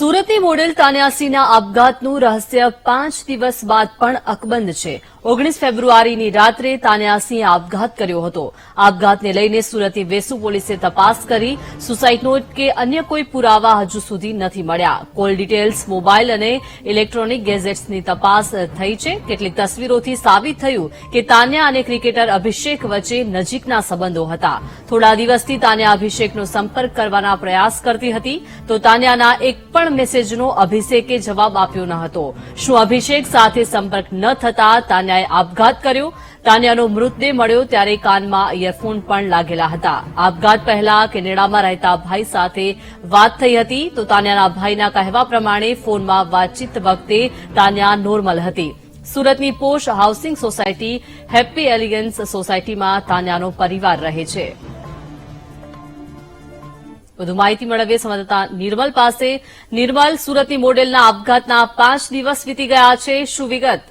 સુરતની મોડેલ તાન્યાસીના આપઘાતનું રહસ્ય 5 દિવસ બાદ પણ અકબંધ છે। 19 ફેબ્રુઆરીની રાત્રે તાન્યાસીએ આપઘાત કર્યો હતો। આપઘાતને લઈને સુરતની વેસુ પોલીસે તપાસ કરી। સુસાઇડ નોટ કે અન્ય કોઈ પુરાવા હજુ સુધી નથી મળ્યા। કોલ ડિટેલ્સ, મોબાઈલ અને ઇલેક્ટ્રોનિક ગેજેટ્સની તપાસ થઈ છે। કેટલીક તસવીરોથી સાબિત થયું કે તાન્યા અને ક્રિકેટર અભિષેક વચ્ચે નજીકના સંબંધો હતા। થોડા દિવસથી તાન્યા અભિષેકનો સંપર્ક કરવાના પ્રયાસ કરતી હતી તો તાન્યાના એક પણ મેસેજનો અભિષેકે જવાબ આપ્યો ન હતો। શું અભિષેક સાથે સંપર્ક ન થતા તાન્યાએ આપઘાત કર્યો? તાન્યાનો મૃતદેહ મળ્યો ત્યારે કાનમાં ઇયરફોન પણ લાગેલા હતા। આપઘાત પહેલા કેનેડામાં રહેતા ભાઈ સાથે વાત થઈ હતી તો તાન્યાના ભાઈના કહેવા પ્રમાણે ફોનમાં વાતચીત વખતે તાન્યા નોર્મલ હતી। સુરતની posh housing society happy elegance સોસાયટીમાં તાન્યાનો પરિવાર રહે છે। વધુ માહિતી મેળવીએ સંવાદદાતા નિર્મલ પાસે। નિર્મલ, સુરતની મોડેલના આપઘાતના 5 દિવસ વીતી ગયા છે, શું વિગત?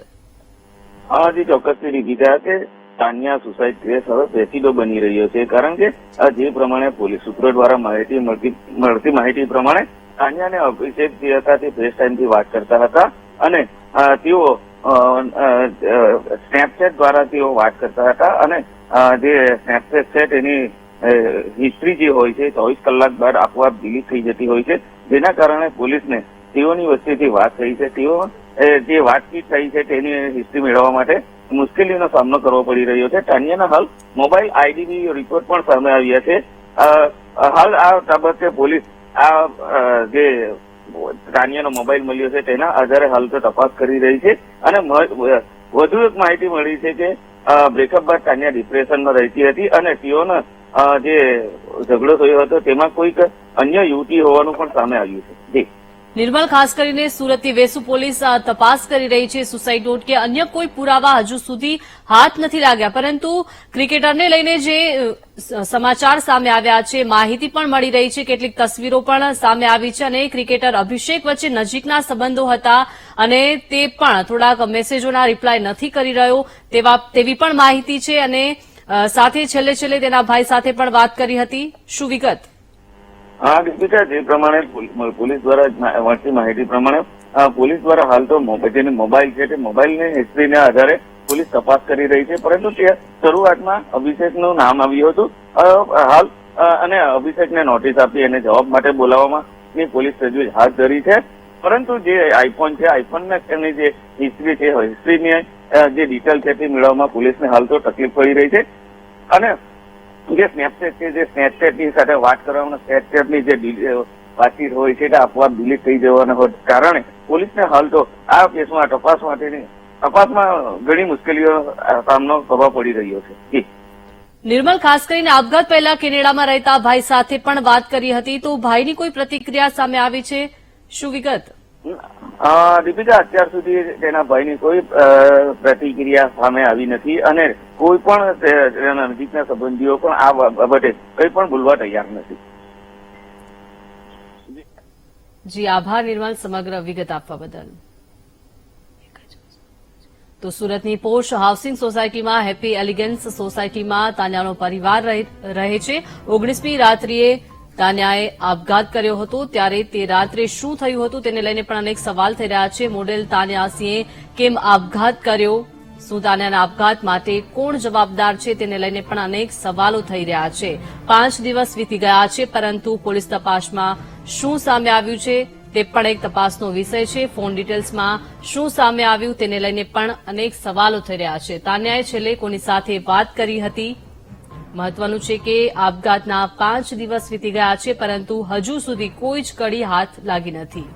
જી ચોક્કસથી દીધા કે તાન્યા સુસાઇડ કેસ હવે પેચીદો બની રહ્યો છે, કારણ કે જે પ્રમાણે પોલીસ સૂત્રો દ્વારા મળતી માહિતી પ્રમાણે તાન્યા અને અભિષેક જે હતા તે ફેસ ટાઈમથી વાત કરતા હતા અને તેઓ સ્નેપચેટ દ્વારા તેઓ વાત કરતા હતા અને જે સ્નેપચેટ છે તેની હિસ્ટ્રી જે હોય છે 24 કલાક બાદ આપોઆપ ડિલીટ થઈ જતી હોય છે, જેના કારણે પોલીસને તેઓની વચ્ચેથી વાત થઈ છે, તેઓ જે વાતચીત થઈ છે તેની હિસ્ટ્રી મેળવવા માટે મુશ્કેલીનો સામનો કરવો પડી રહ્યો છે। તાન્યાના હાલ મોબાઈલ આઈડીની રિપોર્ટ પણ સામે આવ્યા છે। હાલ આ બાબતે પોલીસ જે તાન્યાનો મોબાઈલ મળ્યો છે તેના આધારે હાલ તો તપાસ કરી રહી છે અને વધુ એક માહિતી મળી છે કે બ્રેકઅપ બાદ તાન્યા ડિપ્રેશનમાં રહેતી હતી અને તેઓના જે ઝઘડો થયો હતો તેમાં કોઈક અન્ય યુવતી હોવાનું પણ સામે આવ્યું છે। નિર્મલ, ખાસ કરીને સુરતની વેસુ પોલીસ તપાસ કરી રહી છે। સુસાઇડ નોટ કે અન્ય કોઈ પુરાવા હજુ સુધી હાથ નથી લાગ્યા, પરંતુ ક્રિકેટરને લઈને જે સમાચાર સામે આવ્યા છે, માહિતી પણ મળી રહી છે, કેટલીક તસવીરો પણ સામે આવી છે અને ક્રિકેટર અભિષેક વચ્ચે નજીકના સંબંધો હતા અને તે પણ થોડાક મેસેજોના રિપ્લાય નથી કરી રહ્યો તેવી પણ માહિતી છે અને સાથે છેલ્લે તેના ભાઈ સાથે પણ વાત કરી હતી, શું વિગત? દીપિકા, જે પ્રમાણે પોલીસ દ્વારા મળતી માહિતી પ્રમાણે પોલીસ દ્વારા હાલ તો જેને મોબાઈલ છે તે મોબાઈલની હિસ્ટ્રીના આધારે પોલીસ તપાસ કરી રહી છે, પરંતુ તે શરૂઆતમાં અભિષેકનું નામ આવ્યું હતું હાલ અને અભિષેકને નોટિસ આપી અને જવાબ માટે બોલાવવામાં પોલીસ તજવીજ હાથ ધરી છે, પરંતુ જે આઈફોન છે આઈફોનની જે હિસ્ટ્રી છે હિસ્ટ્રીની જે ડિટેલ છે તે મેળવવામાં પોલીસને હાલ તો તકલીફ પડી રહી છે અને જે સ્નેપચેટ છે જે સ્નેપચેટની સાથે વાત કરવાના સ્નેપચેટની જે વાતચીત હોય છે તે આપોઆપ ડિલીટ થઈ જવાના કારણે પોલીસને હાલ તો આ કેસમાં તપાસમાં ઘણી મુશ્કેલીઓ સામનો કરવા પડી રહ્યો છે। નિર્મલ, ખાસ કરીને આપઘાત પહેલા કેનેડામાં રહેતા ભાઈ સાથે પણ વાત કરી હતી તો ભાઈની કોઈ પ્રતિક્રિયા સામે આવી છે, શું વિગત? દીપિકા, અત્યાર સુધી તેના ભાઈની કોઈ પ્રતિક્રિયા સામે આવી નથી અને કોઈ પણ તેના નજીકના સંબંધીઓ પણ આ બાબતે કંઈ પણ બોલવા તૈયાર નથી। જી આભાર નિર્મલ, સમગ્ર વિગત આપવા બદલ। તો સુરતની પોશ હાઉસિંગ સોસાયટીમાં હેપી એલિગન્સ સોસાયટીમાં તાન્યાનો પરિવાર રહે છે। 19મી રાત્રિએ તાન્યાએ આપઘાત કર્યો હતો, ત્યારે તે રાત્રે શું થયું હતું તેને લઈને પણ અનેક સવાલ થઈ રહ્યા છે। મોડેલ તાન્યાસીએ કેમ આપઘાત કર્યો? શું તાન્યાના આપઘાત માટે કોણ જવાબદાર છે તેને લઈને પણ અનેક સવાલો થઈ રહ્યા છે। 5 દિવસ વીતી ગયા છે, પરંતુ પોલીસ તપાસમાં શું સામે આવ્યું છે તે પણ એક તપાસનો વિષય છે। ફોન ડિટેલ્સમાં શું સામે આવ્યું તેને લઈને પણ અનેક સવાલો થઈ રહ્યા છે। તાન્યાએ છેલ્લે કોની સાથે વાત કરી હતી? મહત્વનું છે કે આપઘાતના 5 દિવસ વીતી ગયા છે, પરંતુ હજુ સુધી કોઈ જ કડી હાથ લાગી નથી।